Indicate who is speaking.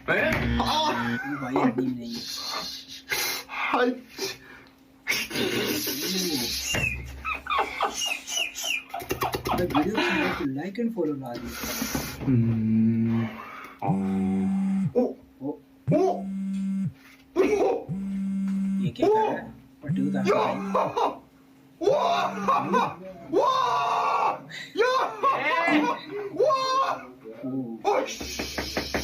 Speaker 1: वो भाई हड्डी में नहीं है। अरे वीडियो पसंद है तो लाइक एंड फॉलो ला दी। ये क्या कर रहा है? पट्टी उतार